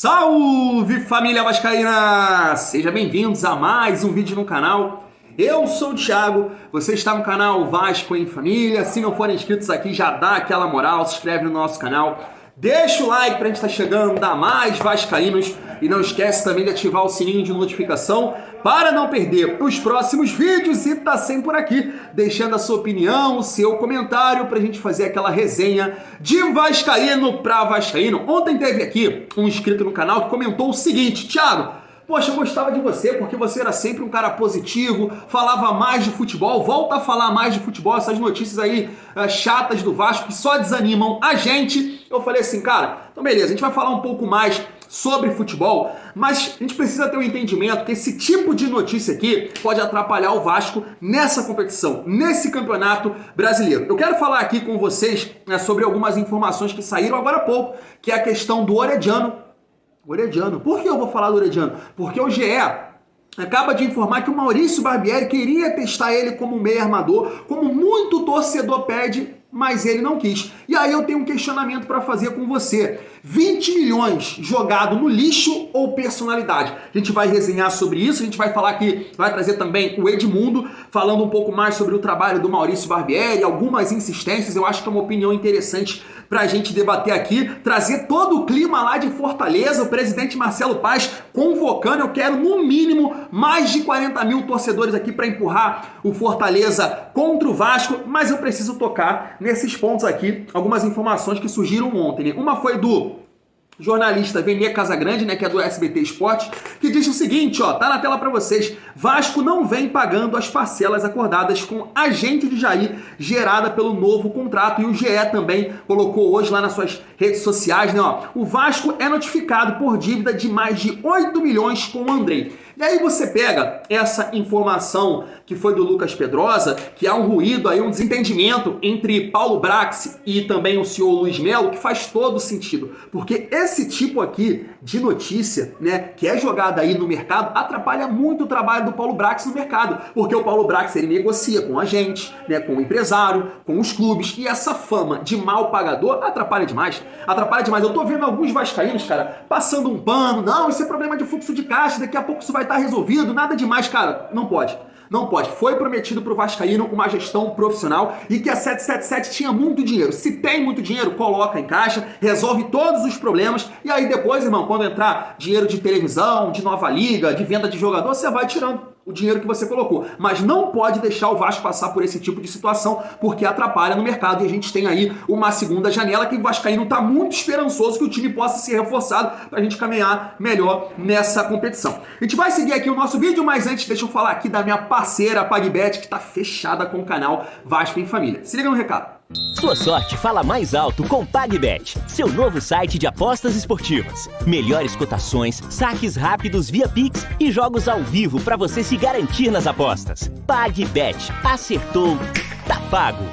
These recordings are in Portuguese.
Salve família vascaína! Sejam bem-vindos a mais um vídeo no canal. Eu sou o Thiago, você está no canal Vasco em Família. Se não forem inscritos aqui, já dá aquela moral, se inscreve no nosso canal. Deixa o like pra gente estar chegando a mais vascaínos. E não esquece também de ativar o sininho de notificação para não perder os próximos vídeos. E tá sempre por aqui, deixando a sua opinião, o seu comentário pra gente fazer aquela resenha de vascaíno pra vascaíno. Ontem teve aqui um inscrito no canal que comentou o seguinte: Thiago, poxa, eu gostava de você porque você era sempre um cara positivo, falava mais de futebol, volta a falar mais de futebol, essas notícias aí chatas do Vasco que só desanimam a gente. Eu falei assim, cara, então beleza, a gente vai falar um pouco mais sobre futebol, mas a gente precisa ter um entendimento que esse tipo de notícia aqui pode atrapalhar o Vasco nessa competição, nesse campeonato brasileiro. Eu quero falar aqui com vocês sobre algumas informações que saíram agora há pouco, que é a questão do Orediano. Orediano. Por que eu vou falar do Orediano? Porque o GE acaba de informar que o Maurício Barbieri queria testar ele como meio armador, como muito torcedor pede, mas ele não quis. E aí eu tenho um questionamento para fazer com você. 20 milhões jogado no lixo ou personalidade? A gente vai resenhar sobre isso, a gente vai falar aqui, vai trazer também o Edmundo, falando um pouco mais sobre o trabalho do Maurício Barbieri, algumas insistências, eu acho que é uma opinião interessante para a gente debater aqui, trazer todo o clima lá de Fortaleza, o presidente Marcelo Paes convocando, eu quero no mínimo mais de 40 mil torcedores aqui para empurrar o Fortaleza contra o Vasco, mas eu preciso tocar nesses pontos aqui, algumas informações que surgiram ontem, né? Uma foi do jornalista Venier Casagrande, né, que é do SBT Esporte, que diz o seguinte, ó, tá na tela para vocês: Vasco não vem pagando as parcelas acordadas com agente de Jair, gerada pelo novo contrato. E o GE também colocou hoje lá nas suas redes sociais, né, ó, o Vasco é notificado por dívida de mais de 8 milhões com o Andrei. E aí você pega essa informação que foi do Lucas Pedrosa, que há um ruído aí, um desentendimento entre Paulo Brax e também o senhor Luiz Melo, que faz todo sentido, porque esse tipo aqui de notícia, né, que é jogada aí no mercado, atrapalha muito o trabalho do Paulo Brax no mercado, porque o Paulo Brax, ele negocia com a gente, né, com o empresário, com os clubes, e essa fama de mal pagador atrapalha demais, Eu tô vendo alguns vascaínos, cara, passando um pano, não, isso é problema de fluxo de caixa, daqui a pouco isso vai estar resolvido, nada demais, cara, não pode. Não pode. Foi prometido para o vascaíno uma gestão profissional e que a 777 tinha muito dinheiro. Se tem muito dinheiro, coloca em caixa, resolve todos os problemas e aí depois, irmão, quando entrar dinheiro de televisão, de nova liga, de venda de jogador, você vai tirando o dinheiro que você colocou. Mas não pode deixar o Vasco passar por esse tipo de situação, porque atrapalha no mercado. E a gente tem aí uma segunda janela que o vascaíno está muito esperançoso que o time possa ser reforçado para a gente caminhar melhor nessa competição. A gente vai seguir aqui o nosso vídeo, mas antes deixa eu falar aqui da minha parceira PagBet, que está fechada com o canal Vasco em Família. Se liga no recado. Sua sorte fala mais alto com PagBet, seu novo site de apostas esportivas. Melhores cotações, saques rápidos via Pix e jogos ao vivo para você se garantir nas apostas. PagBet, acertou, tá pago.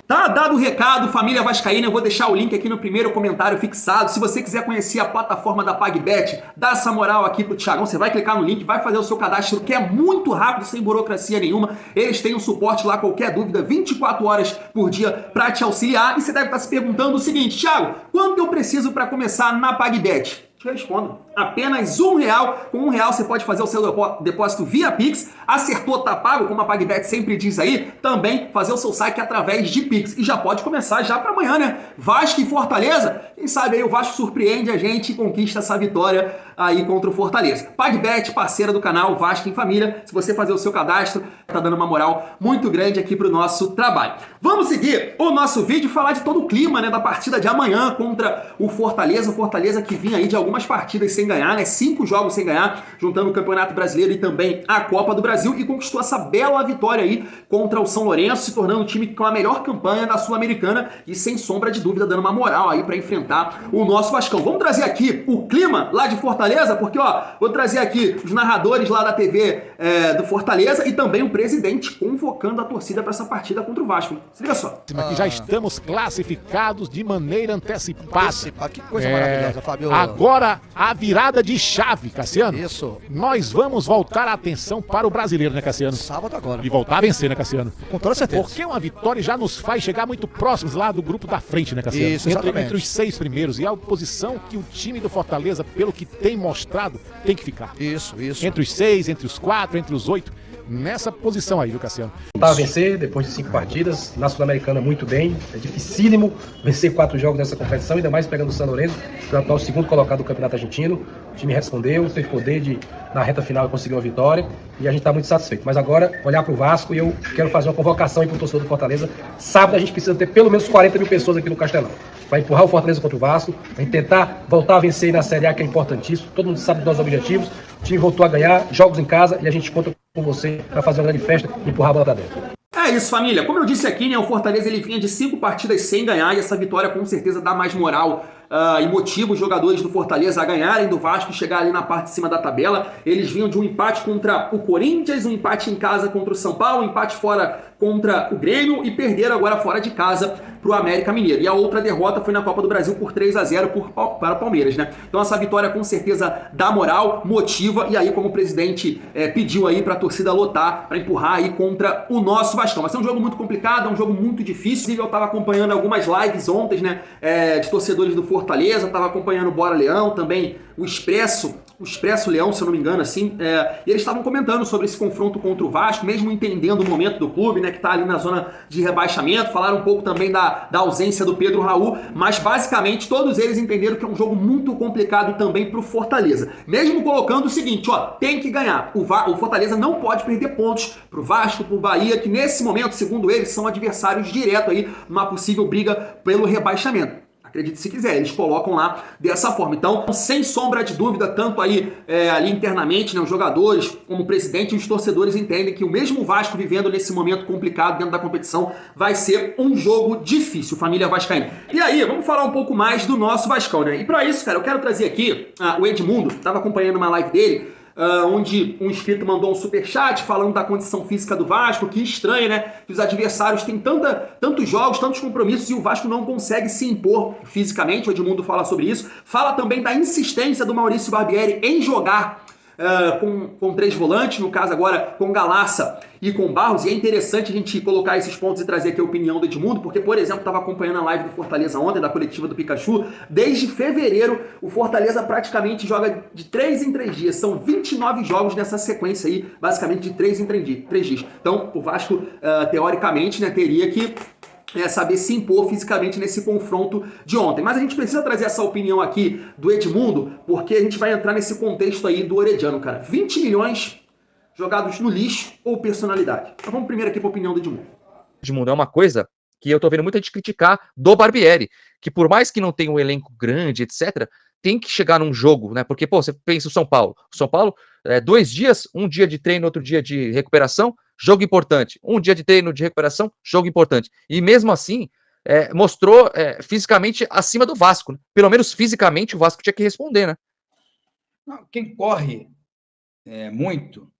Tá dado o recado, família vascaína, eu vou deixar o link aqui no primeiro comentário fixado. Se você quiser conhecer a plataforma da PagBet, dá essa moral aqui pro Thiagão, você vai clicar no link, vai fazer o seu cadastro, que é muito rápido, sem burocracia nenhuma. Eles têm um suporte lá, qualquer dúvida, 24 horas por dia para te auxiliar. E você deve estar se perguntando o seguinte: Thiago, quanto eu preciso para começar na PagBet? Te respondo. Apenas R$1. Com R$1 você pode fazer o seu depósito via Pix. Acertou, tá pago, como a PagBet sempre diz aí. Também fazer o seu saque através de Pix. E já pode começar já para amanhã, né? Vasco e Fortaleza. Quem sabe aí o Vasco surpreende a gente e conquista essa vitória aí contra o Fortaleza. PagBet, parceira do canal Vasco em Família. Se você fazer o seu cadastro, tá dando uma moral muito grande aqui pro nosso trabalho. Vamos seguir o nosso vídeo e falar de todo o clima, né, da partida de amanhã contra o Fortaleza. O Fortaleza que vinha aí de algumas partidas sem ganhar, né? 5 jogos sem ganhar, juntando o Campeonato Brasileiro e também a Copa do Brasil, e conquistou essa bela vitória aí contra o São Lourenço, se tornando o time com a melhor campanha da Sul-Americana e sem sombra de dúvida dando uma moral aí para enfrentar o nosso Vascão. Vamos trazer aqui o clima lá de Fortaleza, porque ó, vou trazer aqui os narradores lá da TV do Fortaleza e também o presidente convocando a torcida para essa partida contra o Vasco. Se liga só. Aqui já estamos classificados de maneira antecipada. Que coisa maravilhosa, Fábio. Agora a virada virada de chave, Cassiano. Isso. Nós vamos voltar a atenção para o brasileiro, né, Cassiano? Sábado agora. E voltar a vencer, né, Cassiano? Com toda certeza. Porque uma vitória já nos faz chegar muito próximos lá do grupo da frente, né, Cassiano? Isso, exatamente. Entre os 6 primeiros. E a posição que o time do Fortaleza, pelo que tem mostrado, tem que ficar. Isso. Entre os 6, entre os 4, entre os 8. Nessa posição aí, viu, Cassiano? Voltar a vencer depois de 5 partidas, na Sul-Americana muito bem, é dificílimo vencer 4 jogos nessa competição, ainda mais pegando o San Lorenzo, que é o atual segundo colocado do Campeonato Argentino. O time respondeu, teve poder de, na reta final, conseguir uma vitória e a gente está muito satisfeito. Mas agora, olhar para o Vasco e eu quero fazer uma convocação aí para o torcedor do Fortaleza. Sábado a gente precisa ter pelo menos 40 mil pessoas aqui no Castelão. Vai empurrar o Fortaleza contra o Vasco, vai tentar voltar a vencer aí na Série A, que é importantíssimo. Todo mundo sabe dos nossos objetivos. O time voltou a ganhar, jogos em casa, e a gente conta com você para fazer uma grande festa e empurrar a bola pra dentro. É isso, família. Como eu disse aqui, né, o Fortaleza ele vinha de 5 partidas sem ganhar e essa vitória com certeza dá mais moral e motiva os jogadores do Fortaleza a ganharem do Vasco e chegar ali na parte de cima da tabela. Eles vinham de um empate contra o Corinthians, um empate em casa contra o São Paulo, um empate fora contra o Grêmio e perderam agora fora de casa para o América Mineiro. E a outra derrota foi na Copa do Brasil por 3-0 para o Palmeiras, né? Então essa vitória com certeza dá moral, motiva e aí como o presidente pediu aí para a torcida lotar, para empurrar aí contra o nosso Vascão. Vai ser um jogo muito complicado, é um jogo muito difícil. Eu estava acompanhando algumas lives ontem, né, de torcedores do Fortaleza, estava acompanhando o Bora Leão, também o Expresso Leão, se eu não me engano, assim, e eles estavam comentando sobre esse confronto contra o Vasco, mesmo entendendo o momento do clube, né, que está ali na zona de rebaixamento, falaram um pouco também da ausência do Pedro Raul, mas basicamente todos eles entenderam que é um jogo muito complicado também para o Fortaleza, mesmo colocando o seguinte, ó, tem que ganhar, o Fortaleza não pode perder pontos para o Vasco, para o Bahia, que nesse momento, segundo eles, são adversários direto aí numa possível briga pelo rebaixamento. Acredite se quiser, eles colocam lá dessa forma. Então, sem sombra de dúvida, tanto aí ali internamente, né, os jogadores, como o presidente e os torcedores entendem que o mesmo Vasco vivendo nesse momento complicado dentro da competição vai ser um jogo difícil, família vascaína. E aí, vamos falar um pouco mais do nosso Vascão, né? E para isso, cara, eu quero trazer aqui o Edmundo, estava acompanhando uma live dele, onde um inscrito mandou um superchat falando da condição física do Vasco, que estranho, né? Que os adversários têm tantos jogos, tantos compromissos e o Vasco não consegue se impor fisicamente. O Edmundo fala sobre isso. Fala também da insistência do Maurício Barbieri em jogar com 3 volantes, no caso agora com Galaça e com Barros, e é interessante a gente colocar esses pontos e trazer aqui a opinião do Edmundo, porque, por exemplo, estava acompanhando a live do Fortaleza ontem, da coletiva do Pikachu, desde fevereiro o Fortaleza praticamente joga de 3 em 3 dias, são 29 jogos nessa sequência aí, basicamente de 3 em 3 dias. Então o Vasco, teoricamente, né, teria que saber se impor fisicamente nesse confronto de ontem. Mas a gente precisa trazer essa opinião aqui do Edmundo, porque a gente vai entrar nesse contexto aí do Orediano, cara. 20 milhões jogados no lixo ou personalidade? Então vamos primeiro aqui para a opinião do Edmundo. Edmundo, é uma coisa que eu tô vendo muita gente criticar do Barbieri, que por mais que não tenha um elenco grande, etc., tem que chegar num jogo, né? Porque, pô, você pensa o São Paulo. O São Paulo, 2 dias, um dia de treino, outro dia de recuperação, jogo importante. Um dia de treino de recuperação, jogo importante. E mesmo assim, mostrou fisicamente acima do Vasco, né? Pelo menos fisicamente o Vasco tinha que responder, né? Não, quem corre muito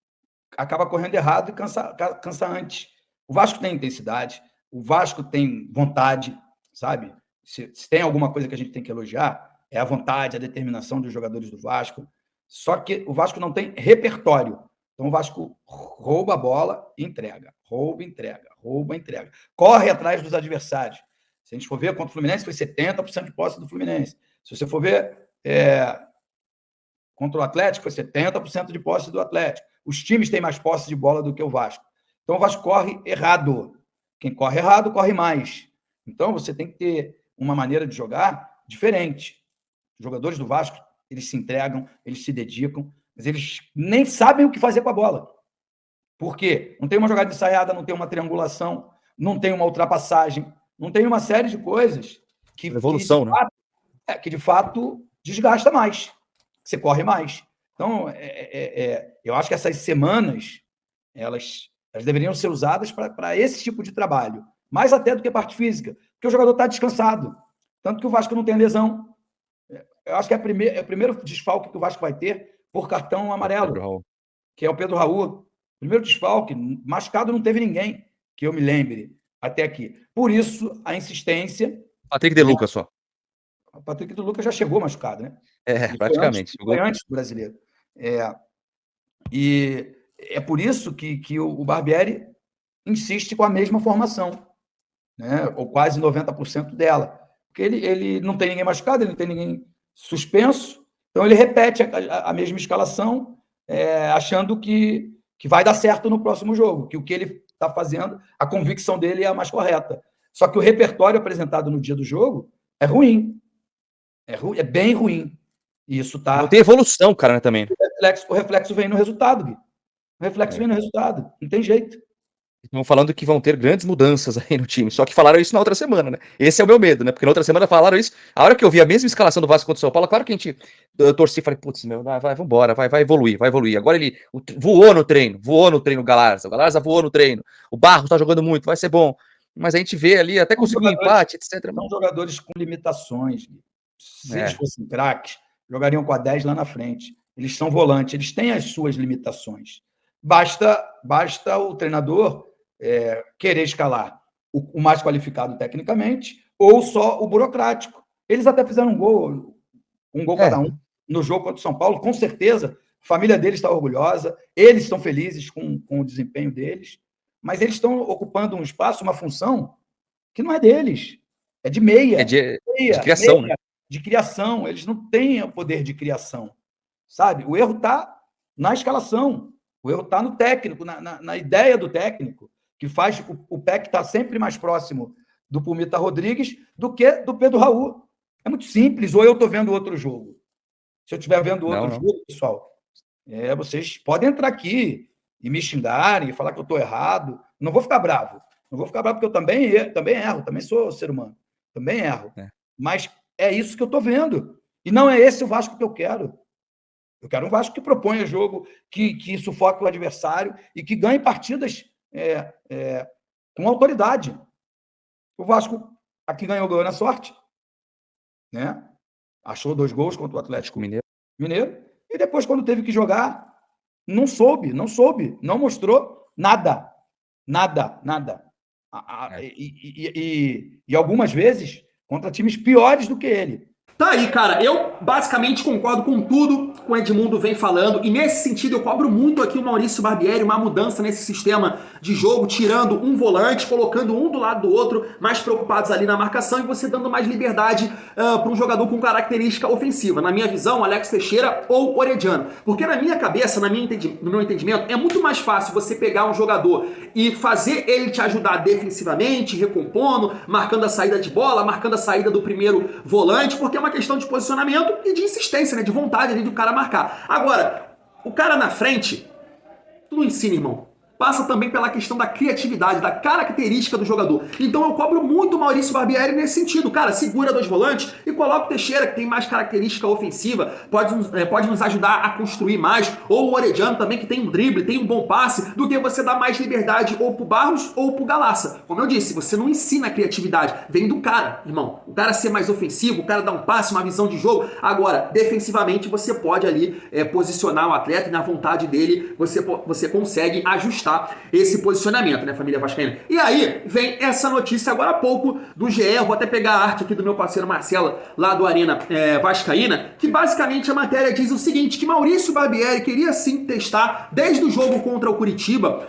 acaba correndo errado e cansa antes. O Vasco tem intensidade, o Vasco tem vontade, sabe? Se tem alguma coisa que a gente tem que elogiar, é a vontade, a determinação dos jogadores do Vasco. Só que o Vasco não tem repertório. Então o Vasco rouba a bola e entrega. Rouba, entrega. Corre atrás dos adversários. Se a gente for ver contra o Fluminense, foi 70% de posse do Fluminense. Se você for ver contra o Atlético, foi 70% de posse do Atlético. Os times têm mais posse de bola do que o Vasco. Então o Vasco corre errado. Quem corre errado, corre mais. Então você tem que ter uma maneira de jogar diferente. Os jogadores do Vasco, eles se entregam, eles se dedicam, mas eles nem sabem o que fazer com a bola. Por quê? Não tem uma jogada ensaiada, não tem uma triangulação, não tem uma ultrapassagem, não tem uma série de coisas que, evolução, que de fato desgasta mais. Você corre mais. Então, eu acho que essas semanas, elas deveriam ser usadas para esse tipo de trabalho. Mais até do que a parte física, porque o jogador está descansado. Tanto que o Vasco não tem lesão. Eu acho que é o primeiro desfalque que o Vasco vai ter por cartão amarelo, que é o Pedro Raul. Primeiro desfalque, machucado não teve ninguém, que eu me lembre, até aqui. Por isso, a insistência... Patrick De Luca só. O Patrick do Lucas já chegou machucado, né? Ele Praticamente. Foi antes do brasileiro. E é por isso que o Barbieri insiste com a mesma formação, né? Ou quase 90% dela. Porque ele não tem ninguém machucado, ele não tem ninguém suspenso, então ele repete a mesma escalação, achando que vai dar certo no próximo jogo, que o que ele está fazendo, a convicção dele é a mais correta. Só que o repertório apresentado no dia do jogo é ruim. É bem ruim. E isso tá. Não tem evolução, cara, né, também. O reflexo vem no resultado, Gui. O reflexo vem no resultado. Não tem jeito. Estão falando que vão ter grandes mudanças aí no time. Só que falaram isso na outra semana, né? Esse é o meu medo, né? Porque na outra semana falaram isso. A hora que eu vi a mesma escalação do Vasco contra o São Paulo, claro que eu torci e falei, putz, meu, vambora, vai evoluir. Agora ele voou no treino o Galarza. O Galarza voou no treino. O Barros tá jogando muito, vai ser bom. Mas a gente vê ali, até conseguir um empate, etc. São jogadores com limitações. Se eles fossem craques, jogariam com a 10 lá na frente. Eles são volantes, eles têm as suas limitações. Basta o treinador querer escalar o mais qualificado tecnicamente ou só o burocrático. Eles até fizeram um gol cada um no jogo contra o São Paulo, com certeza. A família deles está orgulhosa, eles estão felizes com o desempenho deles, mas eles estão ocupando um espaço, uma função que não é deles. É de meia. De criação, meia, né? De criação. Eles não têm o poder de criação. Sabe? O erro está na escalação. O erro está no técnico, na ideia do técnico, que faz o PEC estar sempre mais próximo do Pumita Rodrigues do que do Pedro Raul. É muito simples. Ou eu estou vendo outro jogo. Se eu estiver vendo outro jogo, pessoal, vocês podem entrar aqui e me xingarem, e falar que eu estou errado. Não vou ficar bravo. Não vou ficar bravo porque eu também erro, também sou ser humano. Também erro. Mas é isso que eu estou vendo. E não é esse o Vasco que eu quero. Eu quero um Vasco que proponha jogo, que sufoque o adversário e que ganhe partidas com autoridade. O Vasco aqui ganhou na sorte, né? Achou 2 gols contra o Atlético Mineiro. E depois, quando teve que jogar, não soube, não mostrou nada. E algumas vezes contra times piores do que ele. Tá aí, cara, eu basicamente concordo com tudo que o Edmundo vem falando, e nesse sentido eu cobro muito aqui o Maurício Barbieri, uma mudança nesse sistema de jogo, tirando um volante, colocando um do lado do outro, mais preocupados ali na marcação, e você dando mais liberdade para um jogador com característica ofensiva. Na minha visão, Alex Teixeira ou Orediano. Porque na minha cabeça, no meu entendimento, é muito mais fácil você pegar um jogador e fazer ele te ajudar defensivamente, recompondo, marcando a saída de bola, marcando a saída do primeiro volante, porque é uma questão de posicionamento e de insistência, né? De vontade ali do cara marcar. Agora, o cara na frente, tu não ensina, irmão. Passa também pela questão da criatividade, da característica do jogador. Então eu cobro muito o Maurício Barbieri nesse sentido. Cara, segura 2 volantes e coloca o Teixeira, que tem mais característica ofensiva, pode nos ajudar a construir mais. Ou o Orediano também, que tem um drible, tem um bom passe, do que você dar mais liberdade ou pro Barros ou pro Galaça. Como eu disse, você não ensina a criatividade. Vem do cara, irmão. O cara ser mais ofensivo, o cara dar um passe, uma visão de jogo. Agora, defensivamente, você pode ali posicionar o atleta e na vontade dele você consegue ajustar esse posicionamento, né, família vascaína? E aí vem essa notícia agora há pouco do GE, eu vou até pegar a arte aqui do meu parceiro Marcelo, lá do Arena Vascaína, que basicamente a matéria diz o seguinte, que Maurício Barbieri queria sim testar, desde o jogo contra o Curitiba,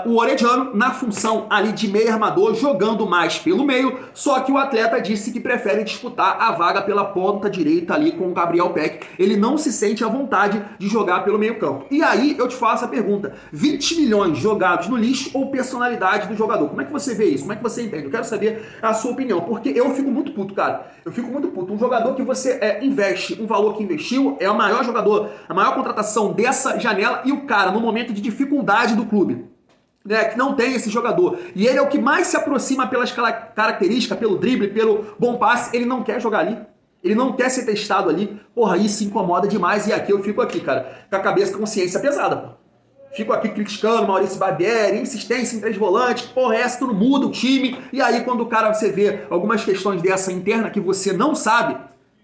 o Orediano na função ali de meio armador, jogando mais pelo meio, só que o atleta disse que prefere disputar a vaga pela ponta direita ali com o Gabriel Peck. Ele não se sente à vontade de jogar pelo meio campo. E aí eu te faço a pergunta, 20 milhões jogados no lixo ou personalidade do jogador? Como é que você vê isso? Como é que você entende? Eu quero saber a sua opinião, porque eu fico muito puto, cara. Eu fico muito puto. Um jogador que você investe um valor que investiu, é o maior jogador, a maior contratação dessa janela, e o cara, no momento de dificuldade do clube, né, que não tem esse jogador, e ele é o que mais se aproxima pelas características, pelo drible, pelo bom passe, ele não quer jogar ali. Ele não quer ser testado ali. Porra, isso incomoda demais, e aqui eu fico aqui, cara, com a cabeça, com a consciência pesada, pô. Fico aqui criticando Maurício Barbieri, insistência em 3 volantes, porra, essa tu não muda o time. E aí quando o cara, você vê algumas questões dessa interna que você não sabe,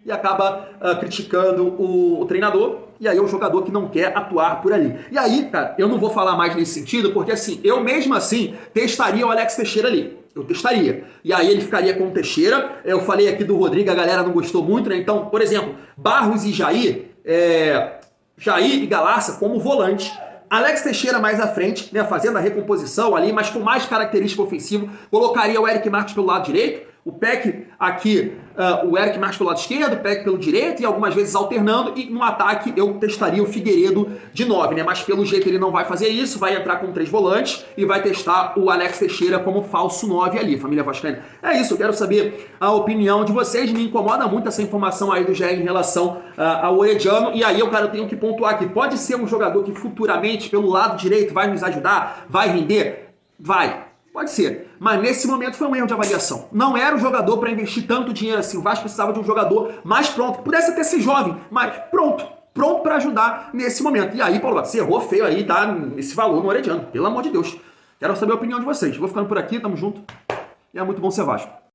e acaba criticando o treinador, e aí é o jogador que não quer atuar por ali. E aí, cara, eu não vou falar mais nesse sentido, porque assim, eu mesmo assim testaria o Alex Teixeira ali. eu testaria. E aí ele ficaria com o Teixeira. Eu falei aqui do Rodrigo, a galera não gostou muito, né? Então, por exemplo, Barros e Jair, Jair e Galarça como volante. Alex Teixeira mais à frente, né, fazendo a recomposição ali, mas com mais característica ofensiva. Colocaria o Eric Marques pelo lado direito, o Peck aqui, o Eric Marques pelo lado esquerdo, o Peck pelo direito e algumas vezes alternando. E no ataque eu testaria o Figueiredo de 9, né? Mas pelo jeito ele não vai fazer isso, vai entrar com 3 volantes e vai testar o Alex Teixeira como falso 9 ali, família vascaína. É isso, eu quero saber a opinião de vocês. Me incomoda muito essa informação aí do GE em relação ao Orediano. E aí eu tenho que pontuar aqui. Pode ser um jogador que futuramente pelo lado direito vai nos ajudar, vai render? Vai. Pode ser, mas nesse momento foi um erro de avaliação. Não era o jogador para investir tanto dinheiro assim. O Vasco precisava de um jogador mais pronto, que pudesse até ser jovem, mas pronto para ajudar nesse momento. E aí, Paulo, você errou feio aí, dá esse valor no Orediano, pelo amor de Deus. Quero saber a opinião de vocês. Vou ficando por aqui, tamo junto. E é muito bom ser Vasco.